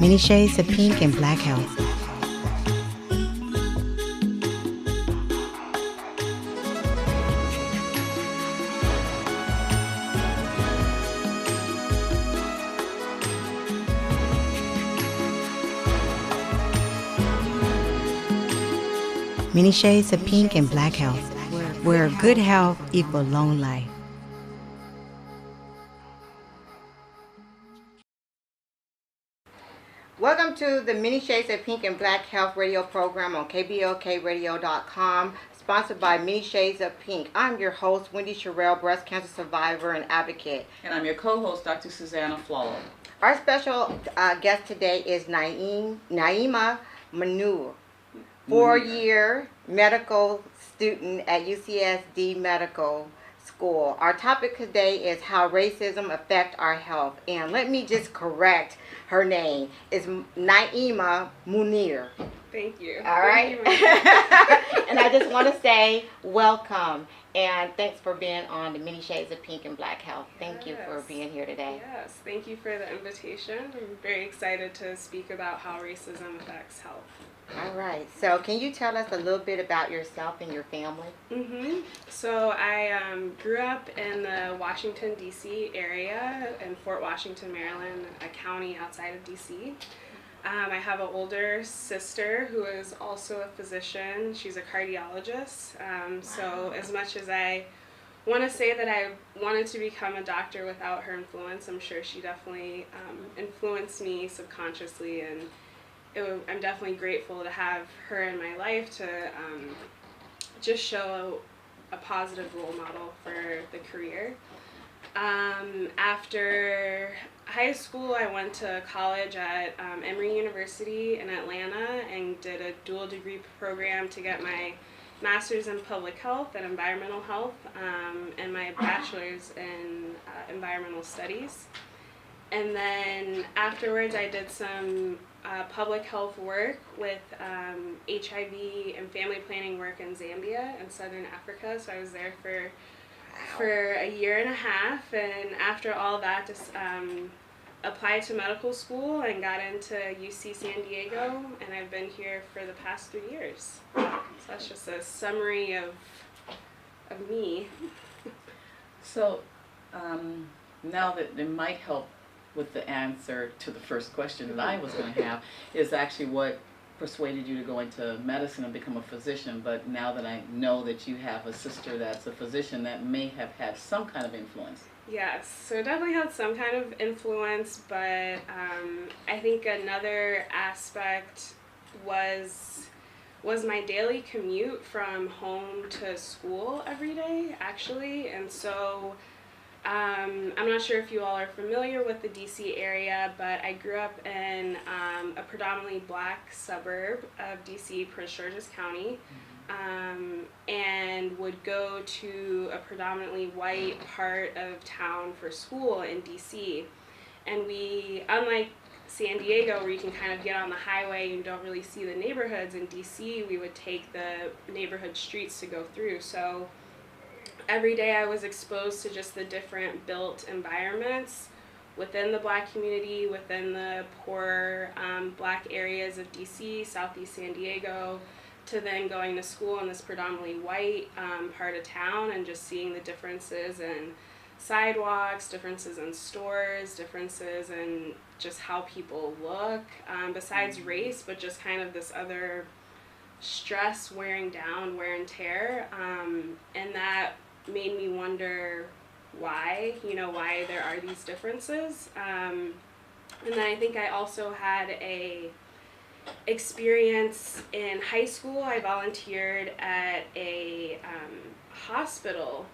Many shades of pink and black health. Many shades of pink and black health, where good health equals long life. Welcome to the Many Shades of Pink and Black Health radio program on KBLKradio.com, sponsored by Many Shades of Pink. I'm your host, Wendy Sherrill, breast cancer survivor and advocate. And I'm your co-host, Dr. Susanna Flalo. Our special guest today is Naeemah Munir, four-year medical student at UCSD Medical School. Our topic today is how racism affects our health. And let me just correct her name. It's Naeemah Munir. Thank you. All right. And I just want to say welcome and thanks for being on the Many Shades of Pink and Black Health. Thank you for being here today. Yes, thank you for the invitation. I'm very excited to speak about how racism affects health. All right. So can you tell us a little bit about yourself and your family? So I grew up in the Washington, D.C. area in Fort Washington, Maryland, a county outside of D.C. I have an older sister who is also a physician. She's a cardiologist. So as much as I want to say that I wanted to become a doctor without her influence, I'm sure she definitely influenced me subconsciously, and I'm definitely grateful to have her in my life to just show a positive role model for the career. After high school, I went to college at Emory University in Atlanta and did a dual degree program to get my master's in public health and environmental health and my bachelor's in environmental studies. And then afterwards, I did some public health work with HIV and family planning work in Zambia and Southern Africa. So I was there for a year and a half, and after all that, just applied to medical school and got into UC San Diego, and I've been here for the past 3 years. So that's just a summary of me. So now that it might help with the answer to the first question that I was going to have, is actually what persuaded you to go into medicine and become a physician. But now that I know that you have a sister that's a physician, that may have had some kind of influence. Yes, so it definitely had some kind of influence, but I think another aspect was my daily commute from home to school every day, actually. And so I'm not sure if you all are familiar with the DC area, but I grew up in a predominantly black suburb of DC, Prince George's County, and would go to a predominantly white part of town for school in DC. And we, unlike San Diego, where you can kind of get on the highway and don't really see the neighborhoods, in DC we would take the neighborhood streets to go through. So every day I was exposed to just the different built environments within the black community, within the poor black areas of DC, Southeast San Diego, to then going to school in this predominantly white part of town and just seeing the differences in sidewalks, differences in stores, differences in just how people look, besides race, but just kind of this other stress wearing down, wear and tear, and that made me wonder why there are these differences. And then I think I also had a experience in high school. I volunteered at a hospital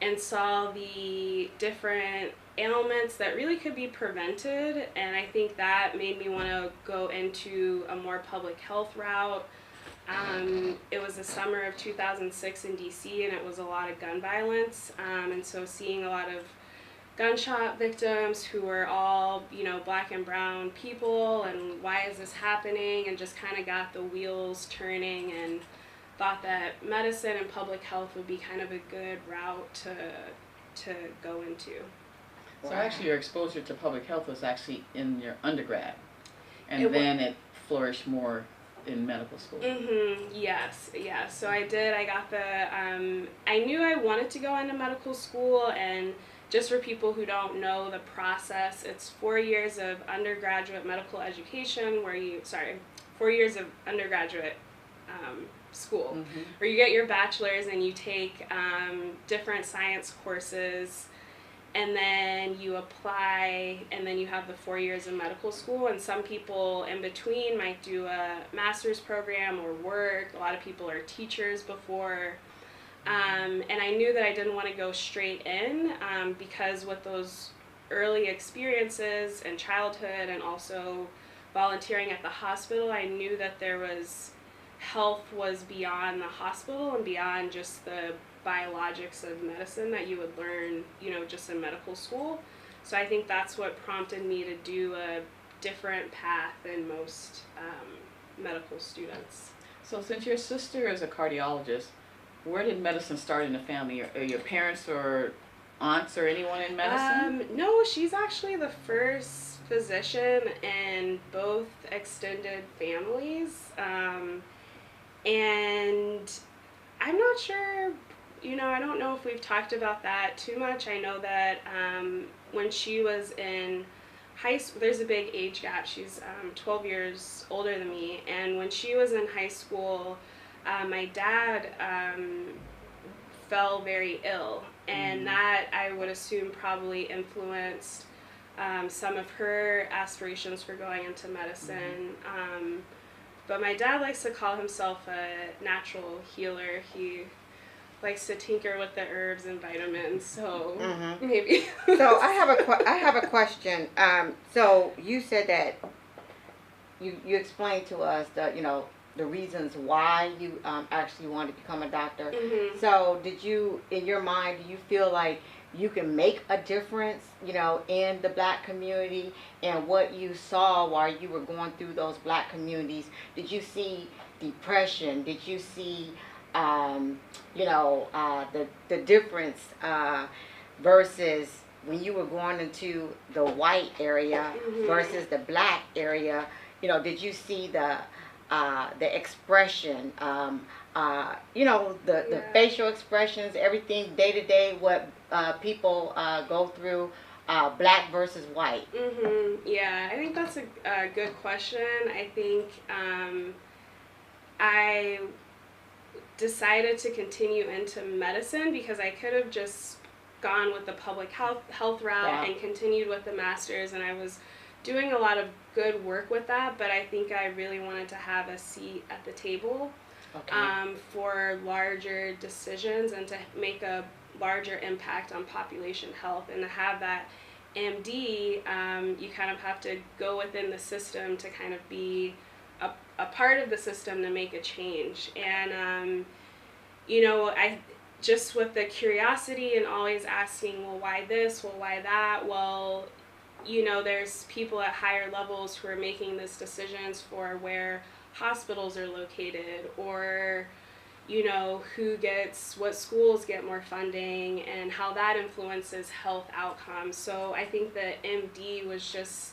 and saw the different ailments that really could be prevented, and I think that made me want to go into a more public health route. It was the summer of 2006 in DC, and it was a lot of gun violence, and so seeing a lot of gunshot victims who were all, black and brown people, and why is this happening, and just kind of got the wheels turning and thought that medicine and public health would be kind of a good route to go into. So actually your exposure to public health was actually in your undergrad. And then it flourished more in medical school. Yes. So I did. I got the. I knew I wanted to go into medical school, and just for people who don't know the process, it's 4 years of undergraduate medical education, 4 years of undergraduate school, where you get your bachelor's and you take different science courses, and then you apply, and then you have the 4 years of medical school. And some people in between might do a master's program or work. A lot of people are teachers before. And I knew that I didn't want to go straight in because with those early experiences in childhood and also volunteering at the hospital, I knew that health was beyond the hospital and beyond just the biologics of medicine that you would learn, just in medical school. So I think that's what prompted me to do a different path than most medical students. So since your sister is a cardiologist, where did medicine start in the family? Are your parents or aunts or anyone in medicine? No, she's actually the first physician in both extended families. And I'm not sure, I don't know if we've talked about that too much. I know that when she was in high school, there's a big age gap. She's 12 years older than me. And when she was in high school, my dad fell very ill. And that, I would assume, probably influenced some of her aspirations for going into medicine. But my dad likes to call himself a natural healer. He likes to tinker with the herbs and vitamins, so maybe. So I have a question. So you said that you explained to us the reasons why you actually wanted to become a doctor. So did you, in your mind, do you feel like you can make a difference, in the black community, and what you saw while you were going through those black communities? Did you see depression? Did you see, the difference versus when you were going into the white area versus the black area? Did you see the expression, the facial expressions, everything day to day, what people go through, black versus white? Yeah, I think that's a good question. I think I decided to continue into medicine because I could have just gone with the public health route and continued with the master's, and I was doing a lot of good work with that, but I think I really wanted to have a seat at the table for larger decisions and to make a larger impact on population health. And to have that MD, you kind of have to go within the system to kind of be a part of the system to make a change. And I just, with the curiosity and always asking, well, why this, well, why that, well, there's people at higher levels who are making these decisions for where hospitals are located, or what schools get more funding, and how that influences health outcomes. So I think that MD was just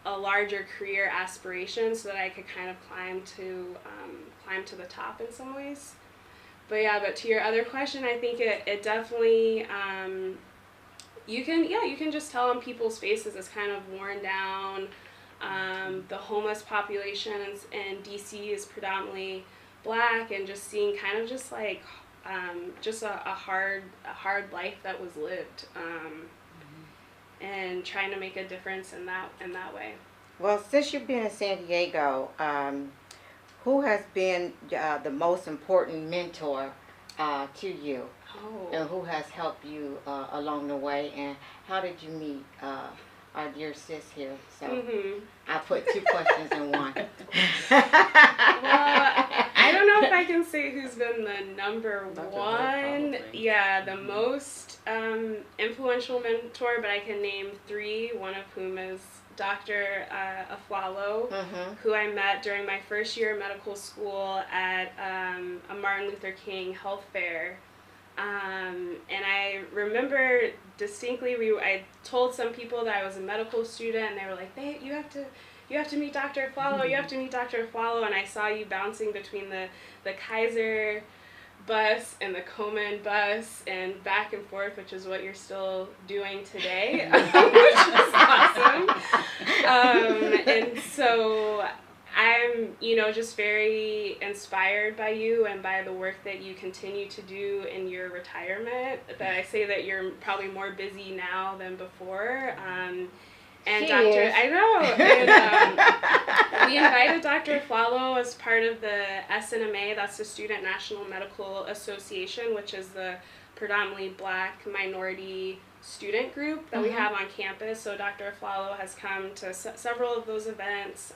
a larger career aspiration so that I could kind of climb to the top in some ways. But to your other question, I think it definitely, you can just tell on people's faces it's kind of worn down. The homeless populations in DC is predominantly black, and just seeing kind of just like just a hard life that was lived, and trying to make a difference in that way. Well, since you've been in San Diego, who has been the most important mentor to you? And who has helped you along the way, and how did you meet our dear sis here? So I put two questions in one. Well, I don't know if I can say who's been the number one. Yeah, the most influential mentor, but I can name three, one of whom is Dr. Aflalo, who I met during my first year of medical school at a Martin Luther King health fair. And I remember distinctly, I told some people that I was a medical student, and they were like, you have to you have to meet Dr. Aflalo, you have to meet Dr. Aflalo, and I saw you bouncing between the Kaiser bus and the Komen bus and back and forth, which is what you're still doing today, which is awesome. And so I'm, just very inspired by you and by the work that you continue to do in your retirement. That I say that you're probably more busy now than before. And She Dr. is. I know. And, we invited Dr. Aflalo as part of the SNMA, that's the Student National Medical Association, which is the predominantly Black minority student group that we have on campus. So Dr. Aflalo has come to several of those events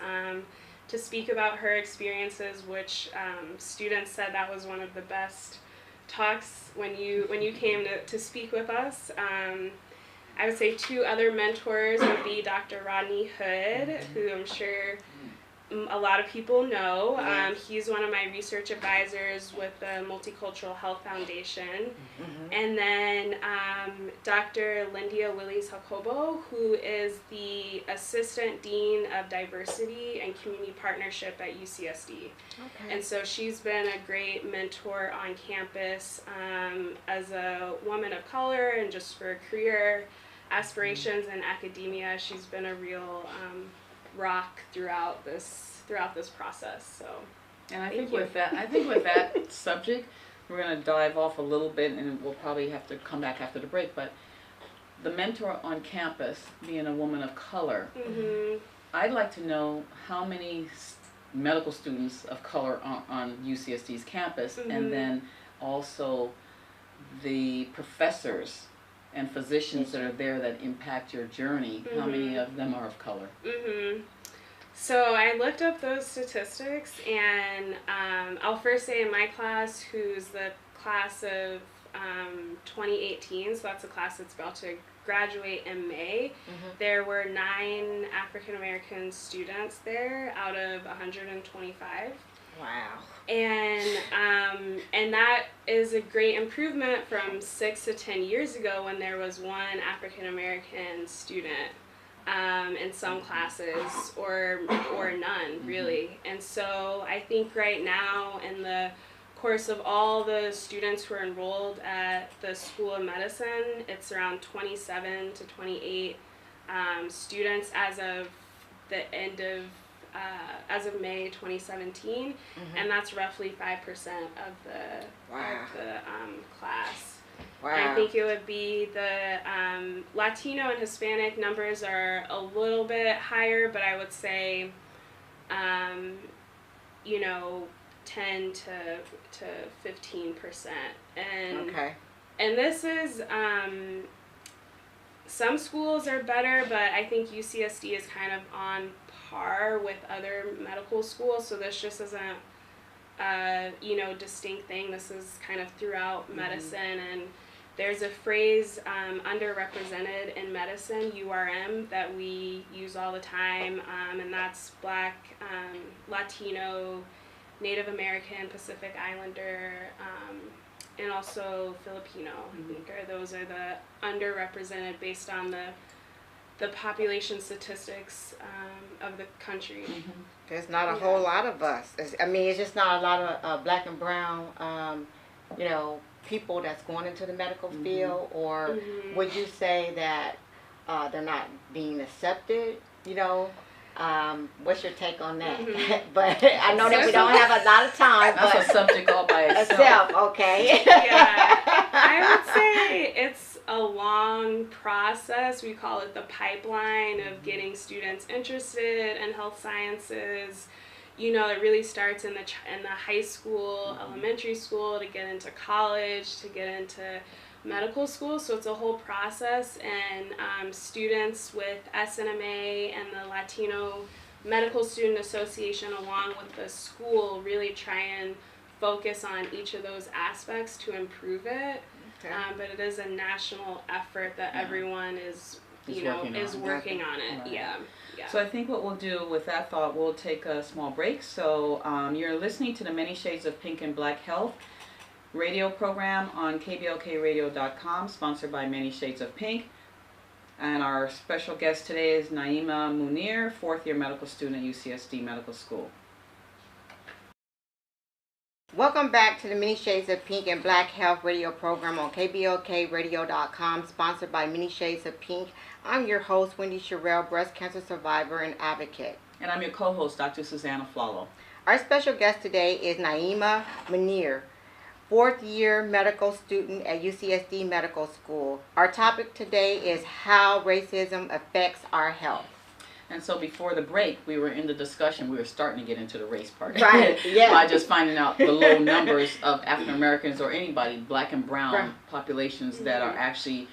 to speak about her experiences, which students said that was one of the best talks when you came to speak with us. I would say two other mentors would be Dr. Rodney Hood, who I'm sure a lot of people know. He's one of my research advisors with the Multicultural Health Foundation. And then Dr. Lindia Willies-Jacobo, who is the Assistant Dean of Diversity and Community Partnership at UCSD. And so she's been a great mentor on campus as a woman of color and just for career aspirations in academia. She's been a real rock throughout this process. So, and I think with that subject, we're going to dive off a little bit, and we'll probably have to come back after the break. But the mentor on campus, being a woman of color, I'd like to know how many medical students of color are on UCSD's campus, and then also the professors and physicians that are there that impact your journey. How many of them are of color? So I looked up those statistics, and I'll first say in my class, who's the class of 2018, so that's a class that's about to graduate in May, there were 9 African American students there out of 125. Wow. And that is a great improvement from 6 to 10 years ago when there was 1 African American student in some classes or none really. And so I think right now in the course of all the students who are enrolled at the School of Medicine, it's around 27 to 28 students as of the end of as of May 2017, and that's roughly 5% of the class. Wow. And I think it would be the Latino and Hispanic numbers are a little bit higher, but I would say, 10 to 15%. And and this is some schools are better, but I think UCSD is kind of on par with other medical schools, so this just isn't distinct thing. This is kind of throughout medicine, and there's a phrase, underrepresented in medicine, URM, that we use all the time, and that's Black, Latino, Native American, Pacific Islander, and also Filipino. I think those are the underrepresented based on the population statistics of the country. There's not a whole lot of us. It's just not a lot of Black and brown, people that's going into the medical field. Or would you say that they're not being accepted? What's your take on that? But I know that we don't have a lot of time. That's a subject all by itself. Yeah, I would say it's a long process. We call it the pipeline of getting students interested in health sciences. It really starts in the high school, elementary school, to get into college, to get into medical school. So it's a whole process, and students with SNMA and the Latino Medical Student Association, along with the school, really try and focus on each of those aspects to improve it. But it is a national effort that everyone is working on it. Right. Yeah. So I think what we'll do with that thought, we'll take a small break. So you're listening to the Many Shades of Pink and Black Health radio program on kblkradio.com, sponsored by Many Shades of Pink. And our special guest today is Naeemah Munir, 4th-year medical student at UCSD Medical School. Welcome back to the Many Shades of Pink and Black Health radio program on KBLKradio.com, sponsored by Many Shades of Pink. I'm your host, Wendy Sherrill, breast cancer survivor and advocate. And I'm your co-host, Dr. Susanna Flalo. Our special guest today is Naeemah Munir, 4th-year medical student at UCSD Medical School. Our topic today is how racism affects our health. And so before the break, we were in the discussion, we were starting to get into the race part. Right, yeah. By just finding out the low numbers of African Americans or anybody, black and brown Right. populations that are actually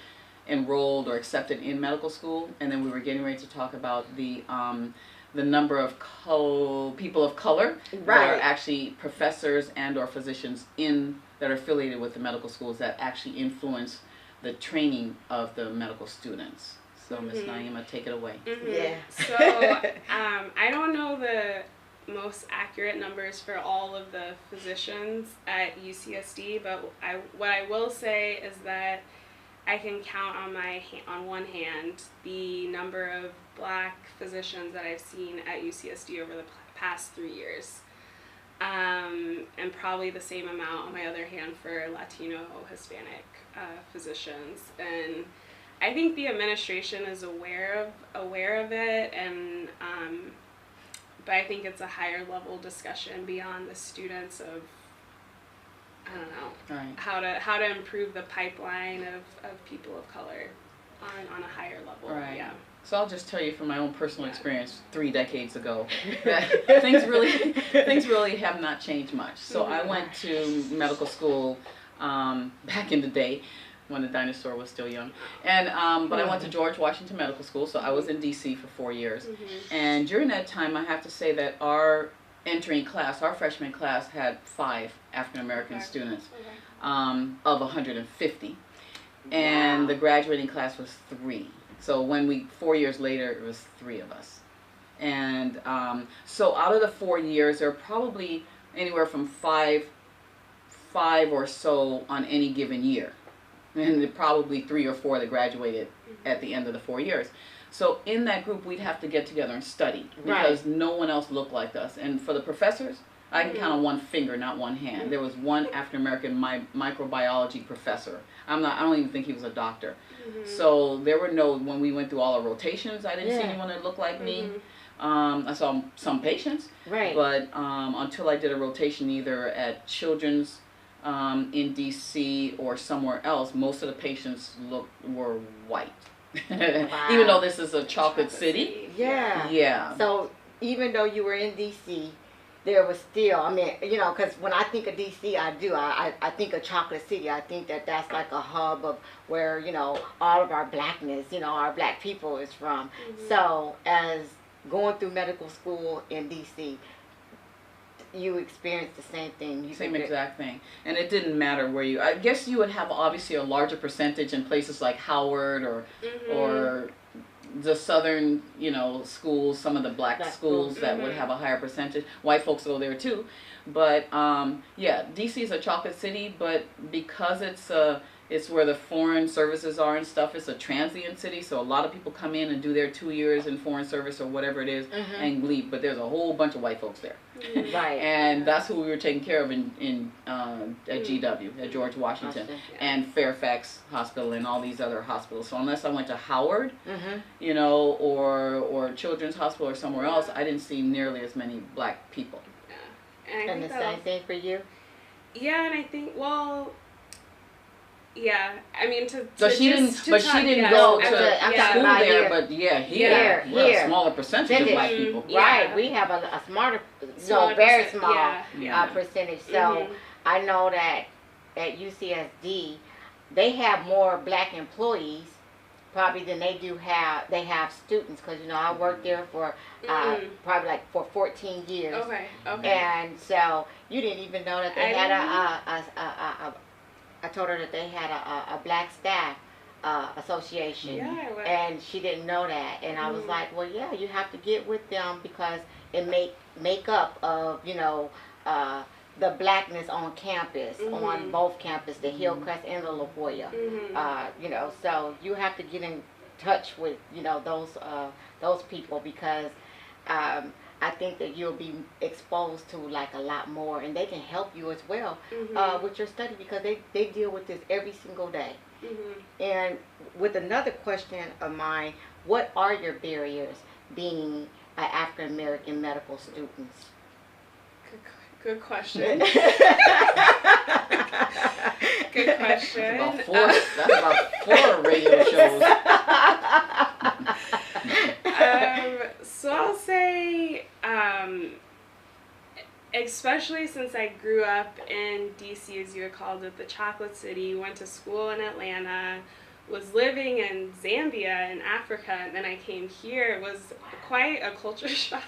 enrolled or accepted in medical school. And then we were getting ready to talk about the number of people of color that are Right. actually professors and or physicians that are affiliated with the medical schools that actually influence the training of the medical students. So Ms. Naeemah, take it away. Yeah. So I don't know the most accurate numbers for all of the physicians at UCSD, but what I will say is that I can count on one hand the number of black physicians that I've seen at UCSD over the past 3 years, and probably the same amount on my other hand for Latino, Hispanic physicians. And I think the administration is aware of it, and but I think it's a higher level discussion beyond the students of, I don't know, Right. how to improve the pipeline of people of color on a higher level. Right. Yeah. So I'll just tell you from my own personal experience 3 decades ago that things really have not changed much. So I went to medical school back in the day when the dinosaur was still young, and but I went to George Washington Medical School, so I was in DC for 4 years. And during that time, I have to say that our entering class, our freshman class, had 5 African American students of 150, and the graduating class was 3. So 4 years later, it was 3 of us. And so out of the 4 years, there are probably anywhere from five or so on any given year. And probably 3 or 4 that graduated at the end of the 4 years. So in that group, we'd have to get together and study because no one else looked like us. And for the professors, I can count on one finger, not one hand. There was one African American microbiology professor. I don't even think he was a doctor. So there were when we went through all our rotations, I didn't see anyone that looked like me. I saw some patients, but until I did a rotation either at Children's in DC or somewhere else, most of the patients were white. Even though this is a chocolate city. Yeah. Yeah. So even though you were in DC, there was still, I mean, you know, because when I think of DC, I think of Chocolate City. I think that's like a hub of where, you know, all of our blackness, you know, our black people is from. So as going through medical school in DC, you experienced the same thing. Same exact thing. And it didn't matter where I guess you would have obviously a larger percentage in places like Howard or the southern, you know, schools, some of the black schools that would have a higher percentage. White folks go there too. But yeah, DC is a chocolate city, but because it's where the foreign services are and stuff, it's a transient city, so a lot of people come in and do their 2 years in foreign service or whatever it is and leave, but there's a whole bunch of white folks there. Right. And that's who we were taking care of at GW, at George Washington, and Fairfax Hospital and all these other hospitals. So unless I went to Howard, you know, or Children's Hospital or somewhere else, I didn't see nearly as many black people. And the same thing for you? Yeah, and I think, well, yeah, I mean, so she didn't go to school there, but here, a smaller percentage of black people. Right, we have a smaller, very small percentage. So I know that at UCSD, they have more black employees probably than they have students, because, you know, I worked there for probably like for 14 years. Okay. And so you didn't even know that they had I told her that they had a black staff association, and she didn't know that, and I was like, well, yeah, you have to get with them because it make up of, you know, the blackness on campus, on both campus, the Hillcrest and the La Jolla, you know, so you have to get in touch with, you know, those people, because I think that you'll be exposed to like a lot more, and they can help you as well with your study, because they deal with this every single day. And with another question of mine, what are your barriers being an African American medical student? Good question. Good question. That's about four radio shows. So I'll say, especially since I grew up in DC, as you had called it, the Chocolate City, went to school in Atlanta, was living in Zambia in Africa, and then I came here, it was quite a culture shock.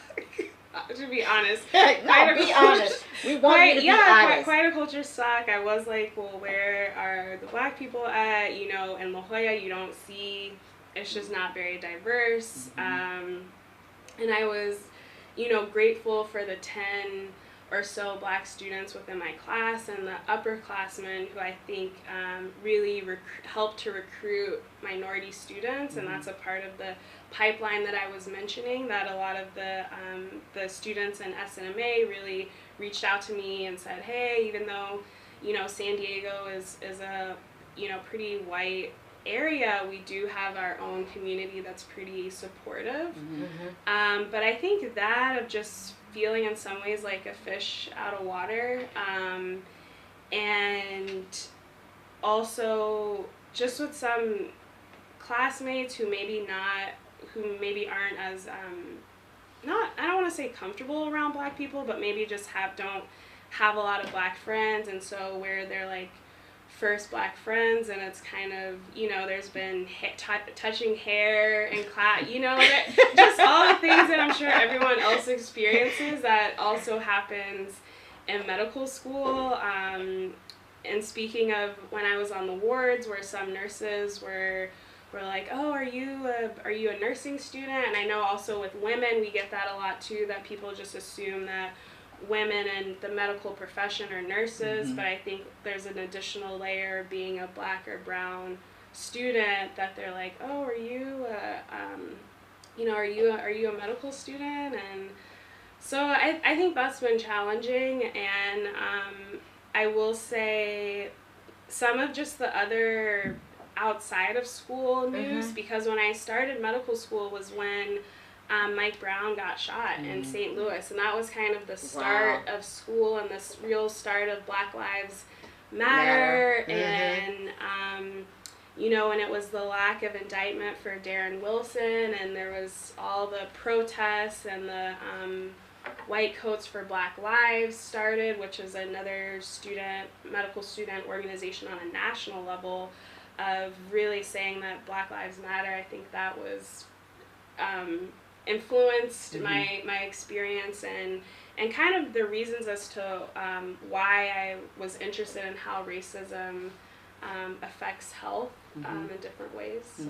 To be honest. No, be honest. We want you to be honest. Quite a culture shock. I was like, well, where are the black people at? You know, in La Jolla, you don't see, it's just not very diverse. And I was, you know, grateful for the 10 or so black students within my class and the upperclassmen who I think really helped to recruit minority students, and that's a part of the pipeline that I was mentioning, that a lot of the students in SNMA really reached out to me and said, hey, even though, you know, San Diego is a, you know, pretty white area, we do have our own community that's pretty supportive. But I think that of just feeling in some ways like a fish out of water, and also just with some classmates who maybe aren't as I don't want to say comfortable around black people, but maybe just don't have a lot of black friends, and so where they're like first black friends, and it's kind of, you know, there's been touching hair in class, you know, just all the things that I'm sure everyone else experiences that also happens in medical school. And speaking of when I was on the wards, where some nurses were like, oh, are you a nursing student? And I know also with women we get that a lot too, that people just assume that women in the medical profession are nurses, but I think there's an additional layer of being a black or brown student that they're like, oh, are you are you a medical student? And so I think that's been challenging, and I will say some of just the other outside of school news, because when I started medical school was when Mike Brown got shot in St. Louis, and that was kind of the start of school and this real start of Black Lives Matter. And you know, and it was the lack of indictment for Darren Wilson, and there was all the protests, and the White Coats for Black Lives started, which is another medical student organization on a national level of really saying that Black Lives Matter. I think that was influenced my experience and kind of the reasons as to why I was interested in how racism affects health in different ways. So.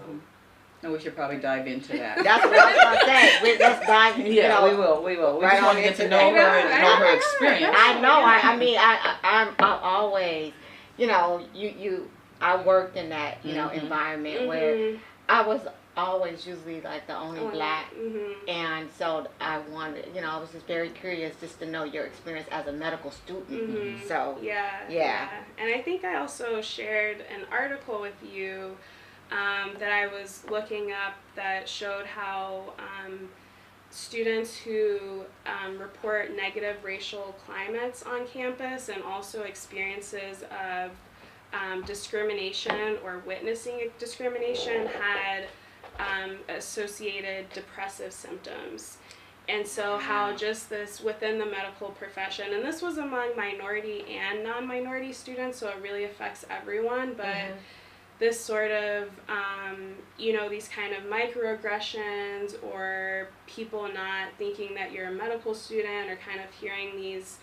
And we should probably dive into that. That's what I was going to say. Let's dive. Yeah, we will. We right just want to get to know her and know her experience. I know. I mean, I'm always, you know, I worked in that, you know, environment where I was always usually like the only black, and so I wanted, you know, I was just very curious just to know your experience as a medical student. So yeah. And I think I also shared an article with you that I was looking up that showed how students who report negative racial climates on campus and also experiences of discrimination or witnessing discrimination had associated depressive symptoms. And so how just this within the medical profession, and this was among minority and non-minority students, so it really affects everyone, but this sort of, you know, these kind of microaggressions or people not thinking that you're a medical student or kind of hearing these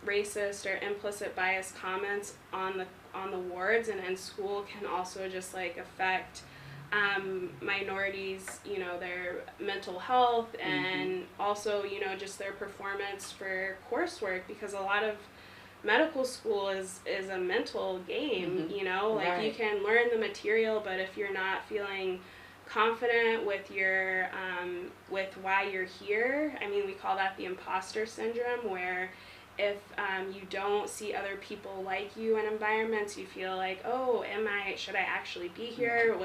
racist or implicit bias comments on the wards and in school can also just like affect minorities, you know, their mental health and also, you know, just their performance for coursework, because a lot of medical school is a mental game, you know, like you Right. can learn the material, but if you're not feeling confident with your with why you're here, I mean, we call that the imposter syndrome, where if you don't see other people like you in environments, you feel like, oh, should I actually be here?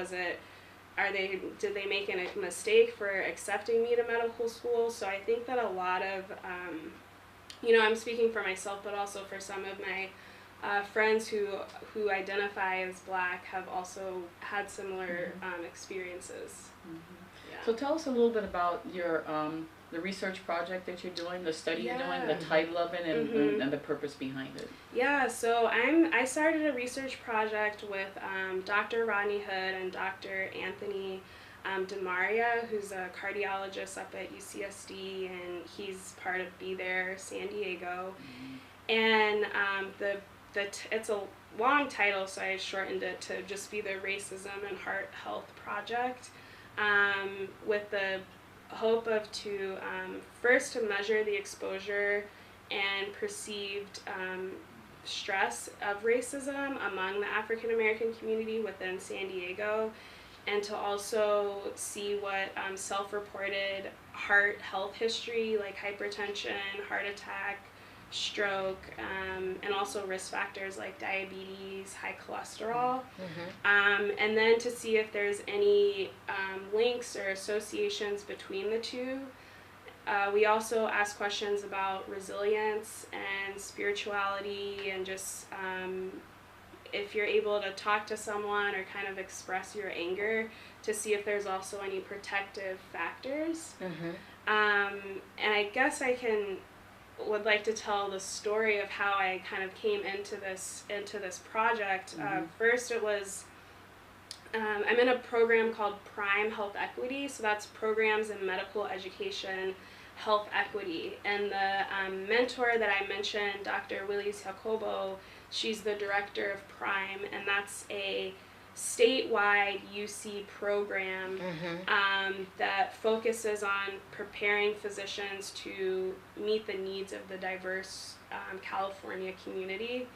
Did they make a mistake for accepting me to medical school? So I think that a lot of, you know, I'm speaking for myself, but also for some of my friends who identify as Black have also had similar experiences. Yeah. So tell us a little bit about your the research project that you're doing, the study you're doing, the title of it, and the purpose behind it. Yeah, so I started a research project with Dr. Rodney Hood and Dr. Anthony DeMaria, who's a cardiologist up at UCSD, and he's part of Be There San Diego. And it's a long title, so I shortened it to just be the Racism and Heart Health Project, with the hope of first to measure the exposure and perceived stress of racism among the African American community within San Diego, and to also see what self-reported heart health history like hypertension, heart attack, stroke, and also risk factors like diabetes, high cholesterol, and then to see if there's any links or associations between the two. We also ask questions about resilience and spirituality, and just if you're able to talk to someone or kind of express your anger, to see if there's also any protective factors. And I guess would like to tell the story of how I kind of came into this project. First, it was I'm in a program called Prime Health Equity, so that's Programs in Medical Education Health Equity, and the mentor that I mentioned, Dr. Willis Jacobo, she's the director of Prime, and that's a statewide UC program that focuses on preparing physicians to meet the needs of the diverse California community,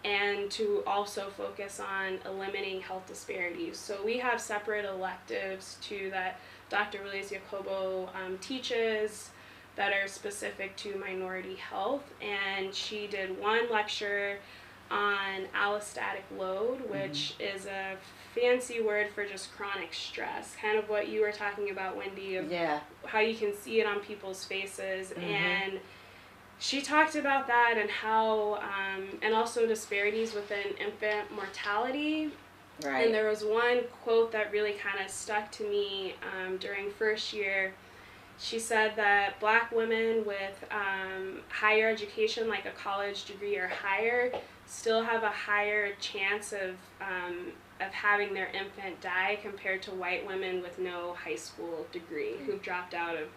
and to also focus on eliminating health disparities. So we have separate electives too that Dr. Willis Jacobo teaches that are specific to minority health, and she did one lecture on allostatic load, which is a fancy word for just chronic stress, kind of what you were talking about, Wendy, of how you can see it on people's faces. And she talked about that, and how, and also disparities within infant mortality. Right. And there was one quote that really kind of stuck to me during first year. She said that Black women with higher education, like a college degree or higher, still have a higher chance of having their infant die compared to white women with no high school degree who've dropped out of.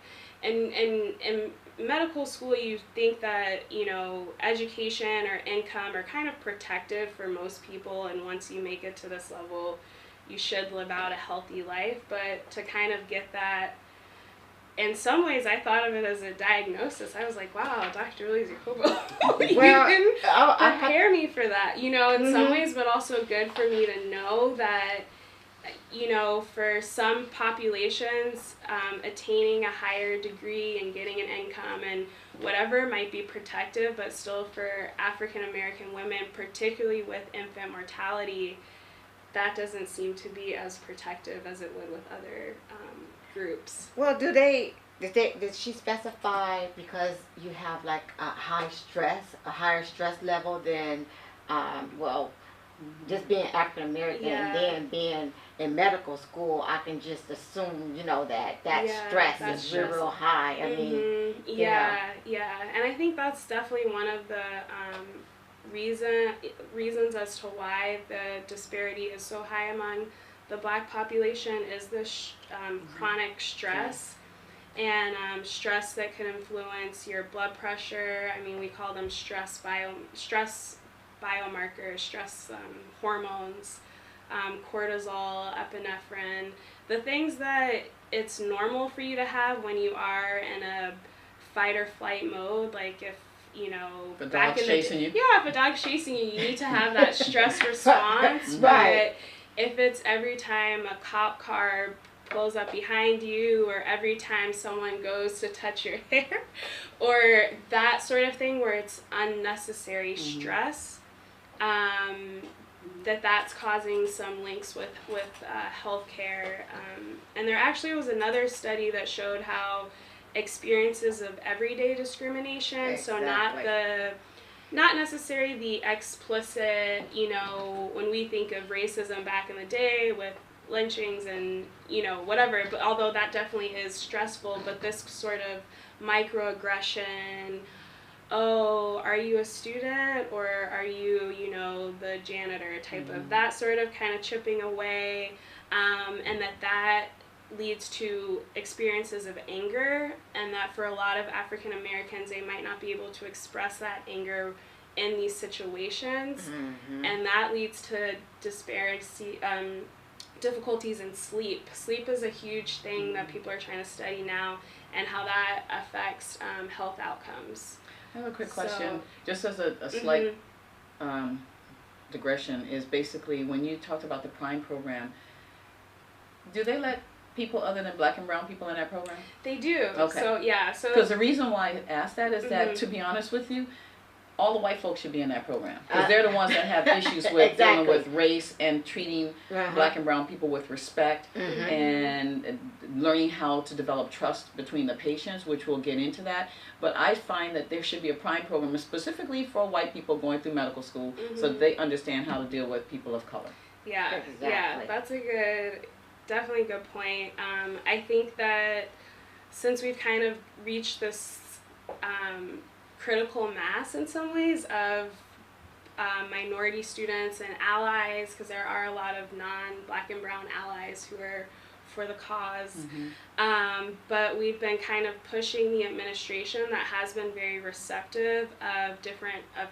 And in medical school, you think that, you know, education or income are kind of protective for most people, and once you make it to this level, you should live out a healthy life. But to kind of get that, in some ways, I thought of it as a diagnosis. I was like, wow, Dr. Willis Jacobo, you didn't prepare me for that, you know, in some ways, but also good for me to know that, you know, for some populations, attaining a higher degree and getting an income and whatever might be protective, but still for African American women, particularly with infant mortality, that doesn't seem to be as protective as it would with other groups. Well, did she specify because you have like a higher stress level than, just being African American and then being in medical school, I can just assume, you know, that stress is real high. I mean, and I think that's definitely one of the reasons as to why the disparity is so high among the Black population is this chronic stress, and stress that can influence your blood pressure. I mean, we call them stress biomarkers, stress hormones, cortisol, epinephrine, the things that it's normal for you to have when you are in a fight or flight mode. Like you know, If a back dog's in the chasing you. yeah, if a dog's chasing you, you need to have that stress response. Right. But if it's every time a cop car pulls up behind you, or every time someone goes to touch your hair, or that sort of thing where it's unnecessary stress, that's causing some links with healthcare. And there actually was another study that showed how experiences of everyday discrimination, so not necessarily the explicit, you know, when we think of racism back in the day with lynchings and, you know, whatever, but although that definitely is stressful, but this sort of microaggression, oh, are you a student, or are you, you know, the janitor type of, that sort of kind of chipping away, and that leads to experiences of anger, and that for a lot of African Americans, they might not be able to express that anger in these situations, and that leads to difficulties in sleep. Sleep is a huge thing that people are trying to study now, and how that affects health outcomes. I have a quick question, just as a slight digression, is basically when you talked about the Prime program, do they let people other than Black and brown people in that program? They do. Okay. So yeah. So because the reason why I asked that is that, to be honest with you, all the white folks should be in that program, because they're the ones that have issues with dealing with race and treating Black and brown people with respect, and learning how to develop trust between the patients, which we'll get into that. But I find that there should be a Prime program specifically for white people going through medical school, so that they understand how to deal with people of color. Yeah, yeah, that's definitely a good point. I think that since we've kind of reached this critical mass in some ways of minority students and allies, because there are a lot of non-Black and brown allies who are for the cause, but we've been kind of pushing the administration that has been very receptive of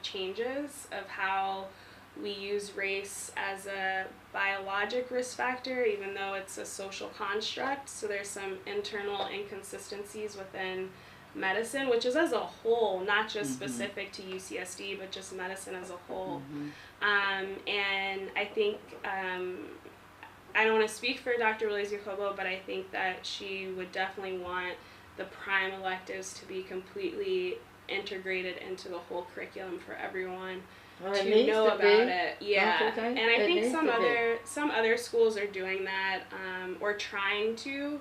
changes of how we use race as a biologic risk factor, even though it's a social construct. So there's some internal inconsistencies within medicine, which is as a whole, not just specific to UCSD, but just medicine as a whole. And I think, I don't want to speak for Dr. Willis Jacobo, but I think that she would definitely want the Prime electives to be completely integrated into the whole curriculum for everyone to know about it. Yeah. And I think some other schools are doing that, or trying to,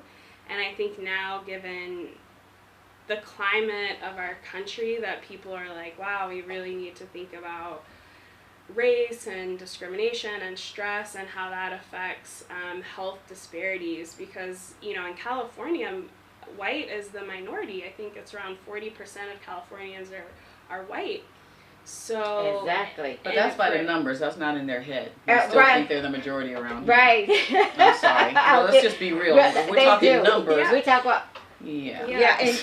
and I think now, given the climate of our country, that people are like, wow, we really need to think about race and discrimination and stress and how that affects health disparities, because, you know, in California, white is the minority. I think it's around 40% of Californians are white. So exactly, but that's by the numbers. That's not in their head. They still think they're the majority around here. Right. I'm sorry. Well, let's just be real. We're talking numbers. We talk about. Yeah. And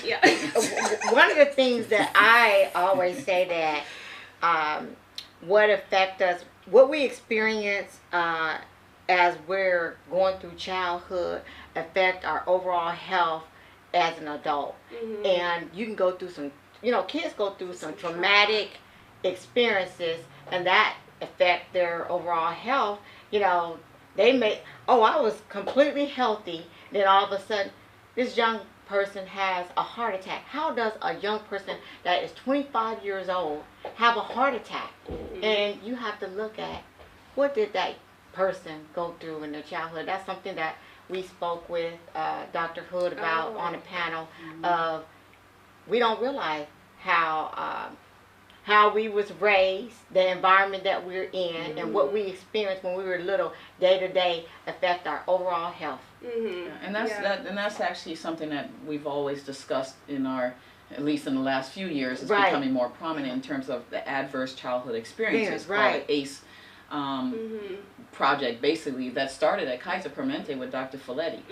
one of the things that I always say that what affect us, what we experience as we're going through childhood, affect our overall health as an adult. And you can go through some, you know, kids go through some traumatic experiences, and that affect their overall health. You know, they may, I was completely healthy, then all of a sudden this young person has a heart attack. How does a young person that is 25 years old have a heart attack? And you have to look at, what did that person go through in their childhood? That's something that we spoke with Dr. Hood about on a panel of, we don't realize how we was raised, the environment that we're in, and what we experienced when we were little, day to day, affect our overall health. And that's actually something that we've always discussed in our, at least in the last few years, it's becoming more prominent in terms of the adverse childhood experiences, called ACE project, basically, that started at Kaiser Permanente with Dr. Folletti.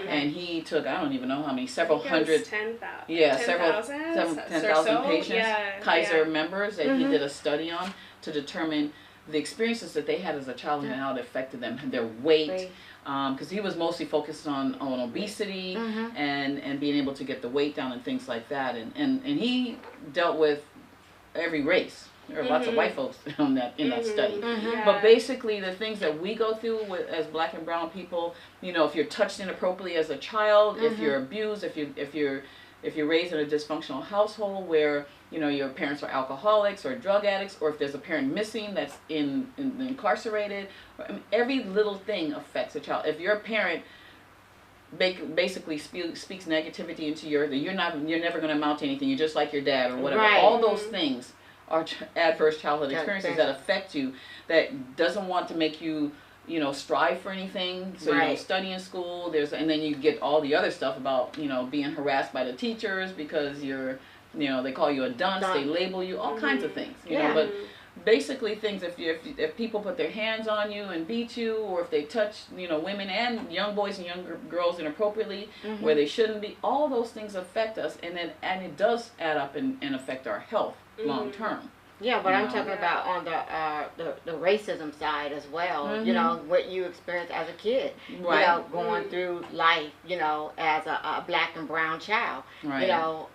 And he took, I don't even know how many, several hundred, 10,000 patients, Kaiser members, that he did a study on to determine the experiences that they had as a child and how it affected them, their weight, because he was mostly focused on obesity and being able to get the weight down and things like that. And he dealt with every race. There are lots of white folks on that in that study. Yeah. But basically, the things that we go through as Black and brown people, you know, if you're touched inappropriately as a child, if you're abused, if you're raised in a dysfunctional household where, you know, your parents are alcoholics or drug addicts, or if there's a parent missing that's incarcerated, I mean, every little thing affects a child. If your parent basically speaks negativity into you're never going to amount to anything, you're just like your dad or whatever, Right. all those things are adverse childhood experiences that affect you, that doesn't want to make you, you know, strive for anything. So you don't study in school. And then you get all the other stuff about, you know, being harassed by the teachers because you're, you know, they call you a dunce, they label you, all kinds of things, you know. But basically things, if people put their hands on you and beat you, or if they touch, you know, women and young boys and young girls inappropriately where they shouldn't be, all those things affect us, and it does add up and affect our health long term. Yeah, but I'm talking about on the racism side as well. You know, what you experienced as a kid. Right. You know, going through life, you know, as a Black and brown child. Right. You know,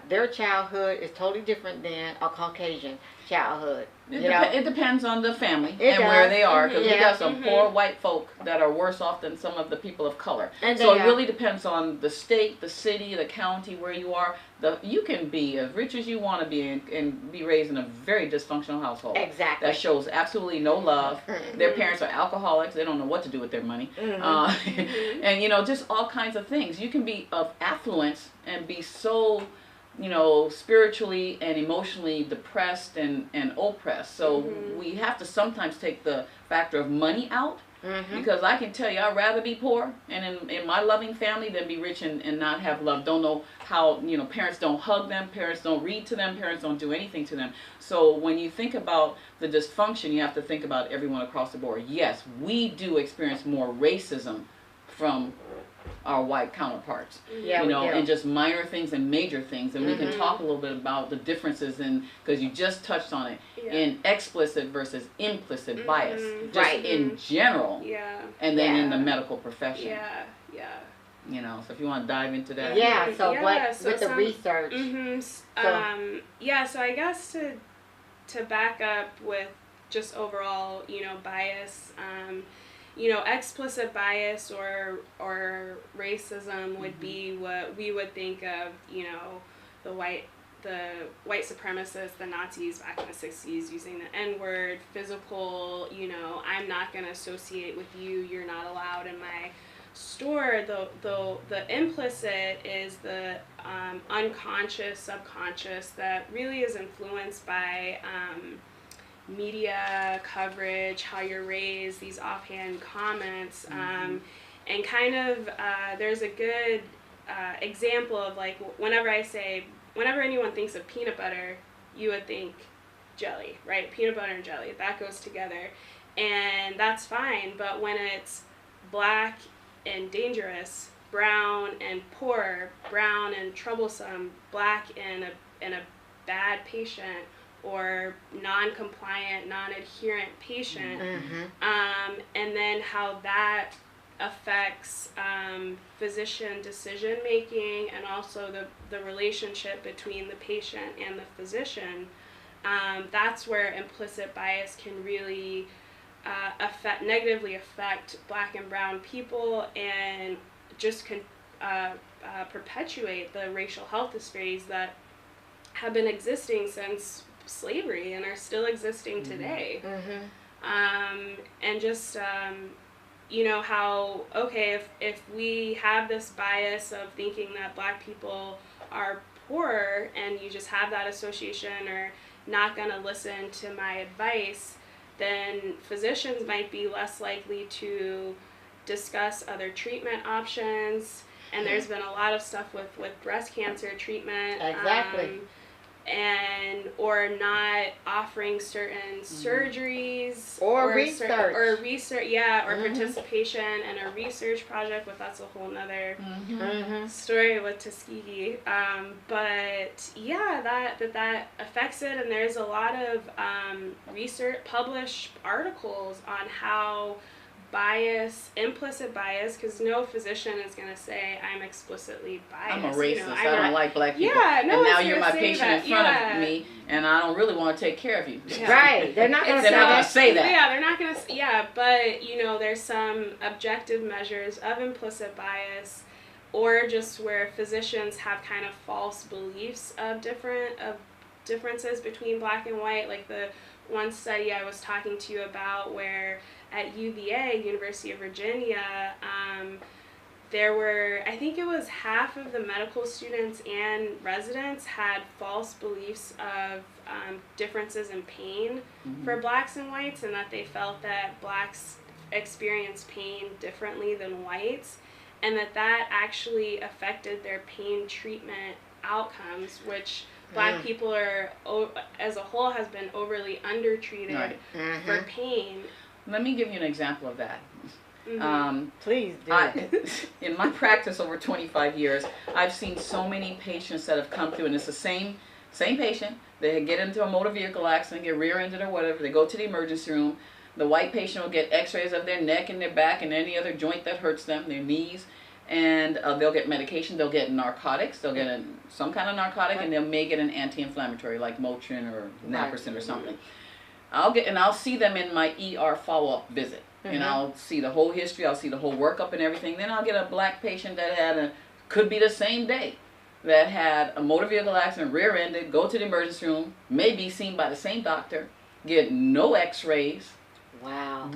their childhood is totally different than a Caucasian childhood. It depends on the family where they are, because we got some poor white folk that are worse off than some of the people of color. And so it really depends on the state, the city, the county where you are. You can be as rich as you want to be and be raised in a very dysfunctional household. Exactly. That shows absolutely no love. Their parents are alcoholics. They don't know what to do with their money. And, you know, just all kinds of things. You can be of affluence and be so, you know, spiritually and emotionally depressed and oppressed. So we have to sometimes take the factor of money out, because I can tell you, I'd rather be poor and in my loving family than be rich and not have love. Don't know how, you know, parents don't hug them, parents don't read to them, parents don't do anything to them. So when you think about the dysfunction, you have to think about everyone across the board. Yes, we do experience more racism from our white counterparts, you know, and just minor things and major things, and we can talk a little bit about the differences in, because you just touched on it, in explicit versus implicit bias, just in general, and then in the medical profession. You know, so if you want to dive into that. So with the research. So I guess to back up with just overall, you know, bias, you know, explicit bias or racism would be what we would think of, you know, the white supremacists, the Nazis back in the 60s using the N-word, physical, you know, I'm not going to associate with you, you're not allowed in my store. The implicit is the unconscious, subconscious that really is influenced by media coverage, how you're raised, these offhand comments, and kind of there's a good example of, like, whenever anyone thinks of peanut butter, you would think jelly, right? Peanut butter and jelly, that goes together, and that's fine. But when it's Black and dangerous, brown and poor, brown and troublesome, Black and a bad patient, or non-compliant, non-adherent patient, and then how that affects physician decision-making, and also the relationship between the patient and the physician, that's where implicit bias can really negatively affect Black and brown people, and just perpetuate the racial health disparities that have been existing since slavery and are still existing today. And just you know, how, okay, if we have this bias of thinking that Black people are poor, and you just have that association, or not going to listen to my advice, then physicians might be less likely to discuss other treatment options. And there's been a lot of stuff with breast cancer treatment. Or not offering certain surgeries or research, participation in a research project, but that's a whole nother story with Tuskegee. But yeah, that affects it, and there's a lot of published articles on how bias, implicit bias, because no physician is going to say I'm explicitly biased. I'm a racist. You know, I don't like black people. Yeah, no and now one's you're gonna my say patient that. in front Yeah. of me, and I don't really want to take care of you. Yeah. Right. They're not going to They're say not gonna that. say that. Yeah, they're not going to, yeah, but, you know, there's some objective measures of implicit bias, or just where physicians have kind of false beliefs of differences between black and white, like the one study I was talking to you about where at UVA, University of Virginia, there were, I think it was half of the medical students and residents had false beliefs of differences in pain for blacks and whites, and that they felt that blacks experience pain differently than whites, and that actually affected their pain treatment outcomes, which black people are, as a whole, has been overly undertreated for pain. Let me give you an example of that. Please do. In my practice over 25 years, I've seen so many patients that have come through, and it's the same patient. They get into a motor vehicle accident, get rear-ended or whatever. They go to the emergency room. The white patient will get x-rays of their neck and their back and any other joint that hurts them, their knees, and they'll get medication. They'll get narcotics. They'll get some kind of narcotic, and they may get an anti-inflammatory like Motrin or Naproxen or something. I'll see them in my ER follow-up visit. And I'll see the whole history, I'll see the whole workup and everything. Then I'll get a black patient that could be the same day, that had a motor vehicle accident, rear-ended, go to the emergency room, may be seen by the same doctor, get no x-rays,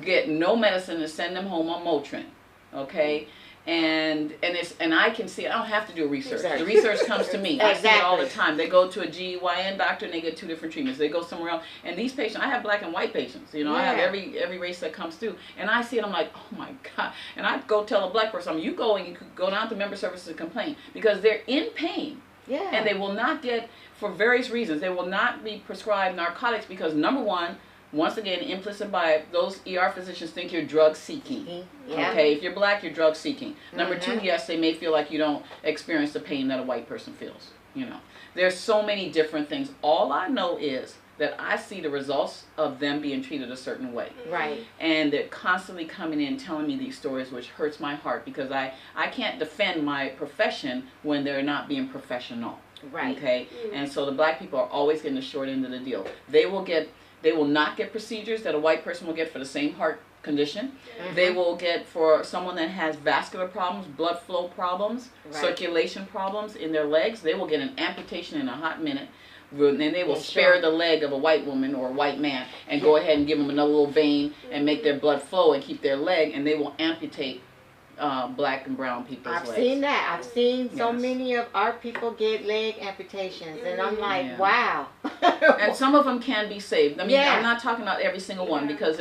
get no medicine, and send them home on Motrin, okay? And I can see, I don't have to do research. The research comes to me. I see it all the time. They go to a GYN doctor and they get 2 different treatments. They go somewhere else. And these patients, I have black and white patients. You know, I have every race that comes through. And I see it, I'm like, oh my God. And I go tell a black person, you go and you could go down to member services and complain, because they're in pain. Yeah. And they will not get, for various reasons, they will not be prescribed narcotics because, number one, once again, implicit bias, those ER physicians think you're drug seeking. Okay, if you're black, you're drug seeking. Number two, yes, they may feel like you don't experience the pain that a white person feels. You know, there's so many different things. All I know is that I see the results of them being treated a certain way. Right. And they're constantly coming in telling me these stories, which hurts my heart, because I can't defend my profession when they're not being professional. Right. Okay. And so the black people are always getting the short end of the deal. They will not get procedures that a white person will get for the same heart condition. They will get, for someone that has vascular problems, blood flow problems, circulation problems in their legs, they will get an amputation in a hot minute. And they will spare the leg of a white woman or a white man and go ahead and give them another little vein and make their blood flow and keep their leg, and they will amputate black and brown people's legs. I've seen that. I've seen so many of our people get leg amputations, and I'm like, wow. And some of them can be saved. I mean, I'm not talking about every single one, because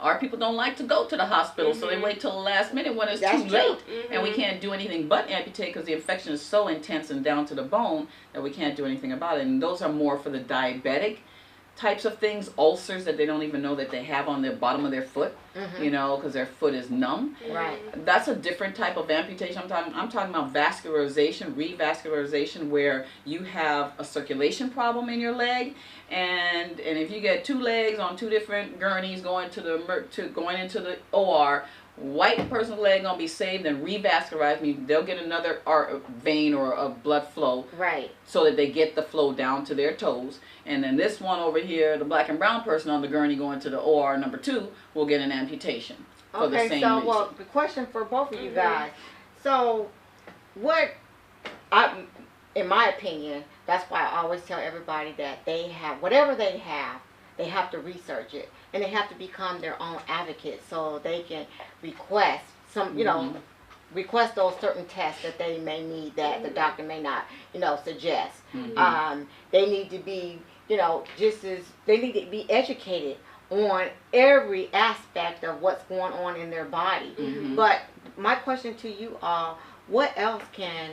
our people don't like to go to the hospital, so they wait till the last minute when it's too late, and we can't do anything but amputate because the infection is so intense and down to the bone that we can't do anything about it. And those are more for the diabetic types of things, ulcers that they don't even know that they have on the bottom of their foot, you know, because their foot is numb. Right. That's a different type of amputation. I'm talking about vascularization, revascularization, where you have a circulation problem in your leg, and if you get 2 legs on 2 different gurneys going into the OR, white person's leg gonna be saved and revascularized. They'll get another vein or a blood flow, so that they get the flow down to their toes. And then this one over here, the black and brown person on the gurney going to the OR number 2, will get an amputation for the same reason. Well, the question for both of you guys. So, in my opinion, that's why I always tell everybody that they have whatever they have to research it, and they have to become their own advocates, so they can request some, request those certain tests that they may need that the doctor may not, suggest. They need to be, they need to be educated on every aspect of what's going on in their body. But my question to you all, what else can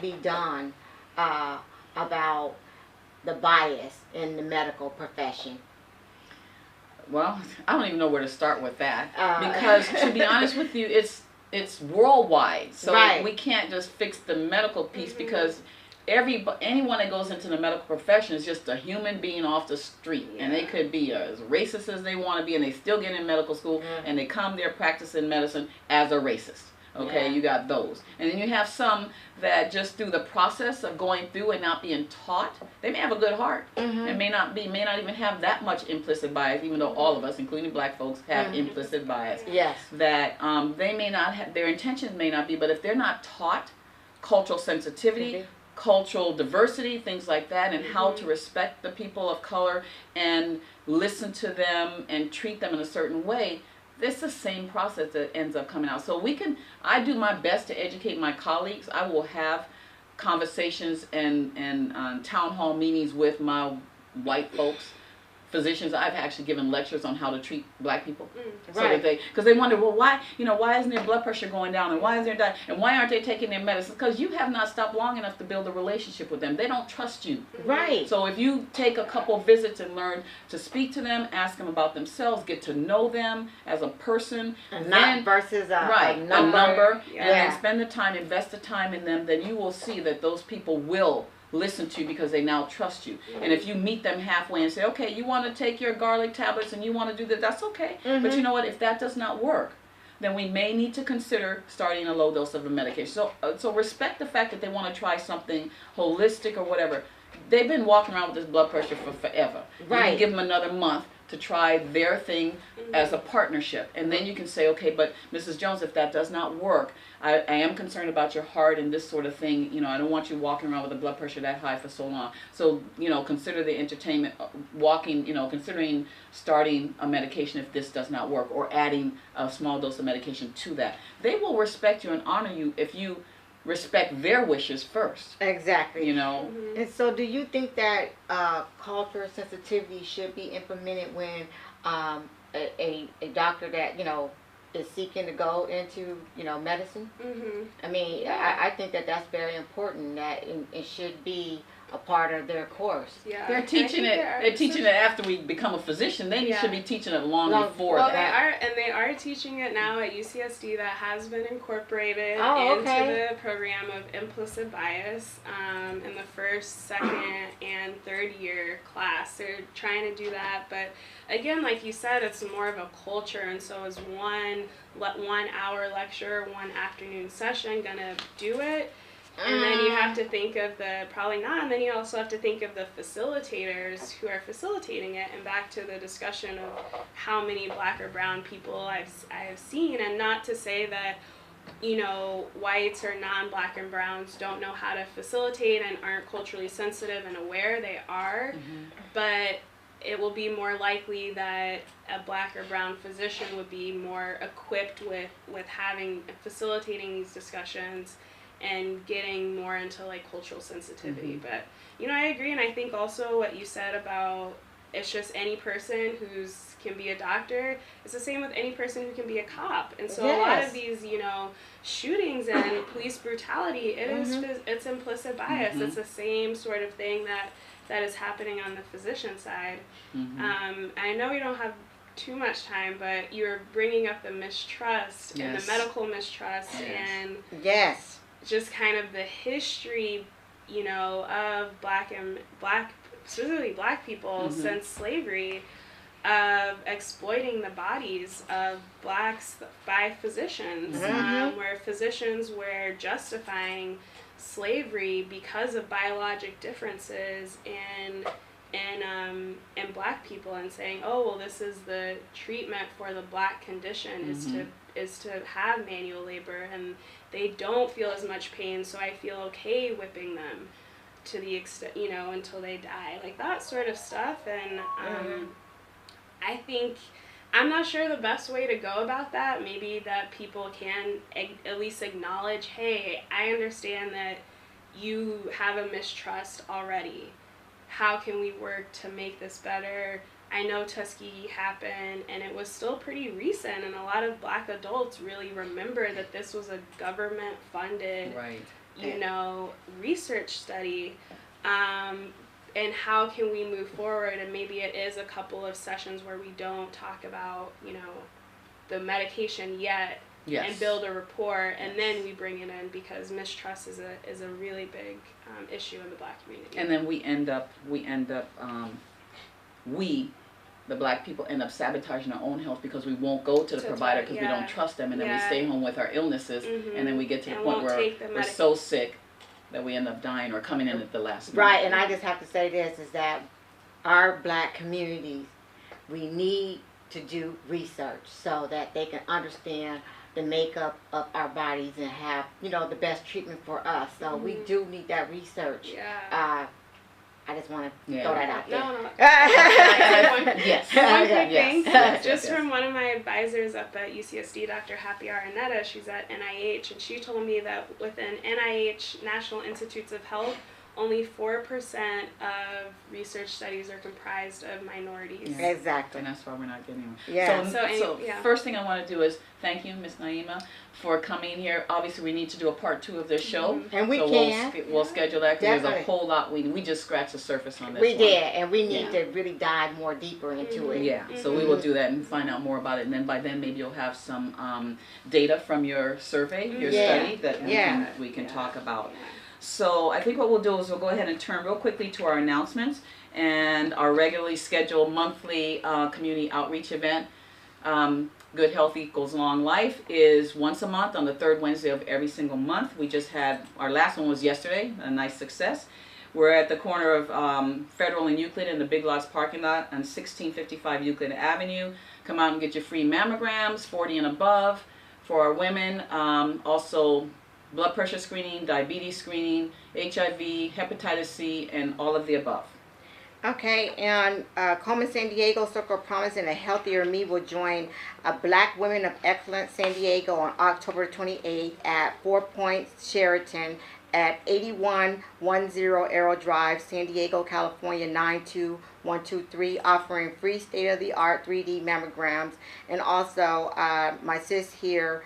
be done about the bias in the medical profession? Well, I don't even know where to start with that, because to be honest with you, it's worldwide. So we can't just fix the medical piece, because anyone that goes into the medical profession is just a human being off the street, and they could be as racist as they want to be, and they still get in medical school, and they come there practicing medicine as a racist. Okay, you got those, and then you have some that just through the process of going through and not being taught, they may have a good heart, and may not even have that much implicit bias, even though all of us, including black folks, have implicit bias. Yes. That they may not have, their intentions may not be, but if they're not taught cultural sensitivity, cultural diversity, things like that, and how to respect the people of color and listen to them and treat them in a certain way, it's the same process that ends up coming out. So I do my best to educate my colleagues. I will have conversations and town hall meetings with my white folks, physicians. I've actually given lectures on how to treat black people. So that because they wonder, well, why isn't their blood pressure going down, and why is their diet, and why aren't they taking their medicine? Because you have not stopped long enough to build a relationship with them. They don't trust you. Right. So if you take a couple visits and learn to speak to them, ask them about themselves, get to know them as a person, not versus a number, and then spend the time, invest the time in them, then you will see that those people will listen to you because they now trust you. And if you meet them halfway and say, okay, you want to take your garlic tablets and you want to do that, that's okay. But you know what, if that does not work, then we may need to consider starting a low dose of a medication. So respect the fact that they want to try something holistic or whatever. They've been walking around with this blood pressure for forever. Right. You give them another month to try their thing as a partnership. And then you can say, okay, but Mrs. Jones, if that does not work, I am concerned about your heart and this sort of thing. You know, I don't want you walking around with a blood pressure that high for so long. So, you know, consider the entertainment, considering starting a medication if this does not work, or adding a small dose of medication to that. They will respect you and honor you if you respect their wishes first. Exactly. You know. And so, do you think that cultural sensitivity should be implemented when a doctor that is seeking to go into medicine? I mean, I think that that's very important. That it should be a part of their course. Yeah, they're teaching it. They're teaching it after we become a physician. They should be teaching it long before that. They are teaching it now at UCSD. That has been incorporated into the program of implicit bias in the first, second, and third year class. They're trying to do that, but again, like you said, it's more of a culture, and so is 1 hour lecture, 1 afternoon session gonna do it? And then you have to think of probably not, and then you also have to think of the facilitators who are facilitating it, and back to the discussion of how many black or brown people I've seen, and not to say that, whites or non-black and browns don't know how to facilitate and aren't culturally sensitive and aware. They are, but it will be more likely that a black or brown physician would be more equipped with facilitating these discussions and getting more into cultural sensitivity. But I agree, and I think also what you said about it's just any person who can be a doctor. It's the same with any person who can be a cop. And so a lot of these shootings and police brutality, it's implicit bias. It's the same sort of thing that is happening on the physician side. I know we don't have too much time, but you're bringing up the mistrust and the medical mistrust and just kind of the history, of specifically black people since slavery, of exploiting the bodies of blacks by physicians, where physicians were justifying slavery because of biologic differences in black people, and saying, oh, well, this is the treatment for the black condition, is to have manual labor, and they don't feel as much pain, so I feel okay whipping them to the extent, until they die, like that sort of stuff. And I think, I'm not sure the best way to go about that. Maybe that people can at least acknowledge, hey, I understand that you have a mistrust already. How can we work to make this better? I know Tuskegee happened, and it was still pretty recent, and a lot of black adults really remember that this was a government-funded, research study. And how can we move forward? And maybe it is a couple of sessions where we don't talk about, the medication yet, Yes. and build a rapport, and then we bring it in, because mistrust is a really big issue in the Black community. And then the Black people end up sabotaging our own health because we won't go to the provider because we don't trust them, and then we stay home with our illnesses, and then we get to the point where we're so sick that we end up dying or coming in at the last minute. Right, and I just have to say this, is that our Black communities, we need to do research so that they can understand the makeup of our bodies and have, the best treatment for us. So we do need that research. Yeah. I just want to throw that out there. No. Yes. One quick thing, Yes. from one of my advisors up at UCSD, Dr. Happy Arnetta, she's at NIH, and she told me that within NIH, National Institutes of Health, only 4% of research studies are comprised of minorities. Yeah. Exactly. And that's why we're not getting them. Yeah. So first thing I want to do is thank you, Ms. Naeemah, for coming here. Obviously, we need to do a part 2 of this show. And we so can. We'll schedule that, because there's a Definitely. whole lot. We just scratched the surface on this We one. did, and we need to really dive more deeper into it. Yeah, so we will do that and find out more about it, and then by then maybe you'll have some data from your survey, your study that we can talk about. So I think what we'll do is we'll go ahead and turn real quickly to our announcements and our regularly scheduled monthly community outreach event. Good Health Equals Long Life is once a month on the 3rd Wednesday of every single month. We just had, our last one was yesterday, a nice success. We're at the corner of Federal and Euclid in the Big Lots parking lot on 1655 Euclid Avenue. Come out and get your free mammograms, 40 and above, for our women. Also, blood pressure screening, diabetes screening, HIV, hepatitis C, and all of the above. Okay, and Coleman San Diego Circle of Promise and A Healthier Me will join Black Women of Excellence San Diego on October 28th at 4 Points Sheraton at 8110 Arrow Drive, San Diego, California 92123, offering free state-of-the-art 3D mammograms. And also, my sis here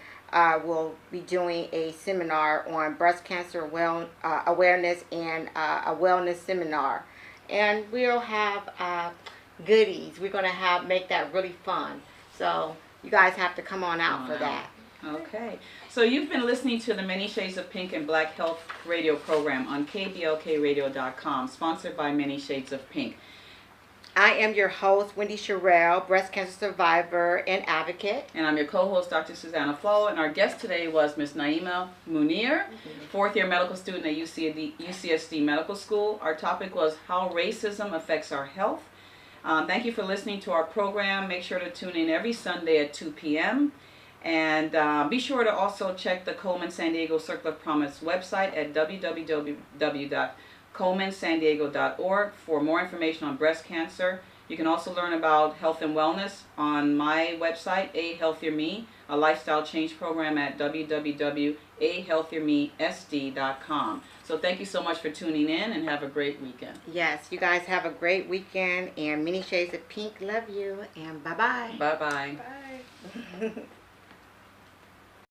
will be doing a seminar on breast cancer awareness and a wellness seminar. And we'll have goodies. We're going to make that really fun. So you guys have to come on out for that. Okay. So you've been listening to the Many Shades of Pink and Black Health radio program on kblkradio.com, sponsored by Many Shades of Pink. I am your host, Wendy Sherrill, breast cancer survivor and advocate. And I'm your co-host, Dr. Susanna Flo. And our guest today was Ms. Naeemah Munir, 4th-year medical student at UCSD Medical School. Our topic was how racism affects our health. Thank you for listening to our program. Make sure to tune in every Sunday at 2 p.m. And be sure to also check the Coleman San Diego Circle of Promise website at www.colemansandiego.org for more information on breast cancer. You can also learn about health and wellness on my website, A Healthier Me, a lifestyle change program at www.ahealthiermesd.com. So thank you so much for tuning in, and have a great weekend. Yes, you guys have a great weekend, and Many Shades of Pink love you, and bye-bye. Bye-bye. Bye.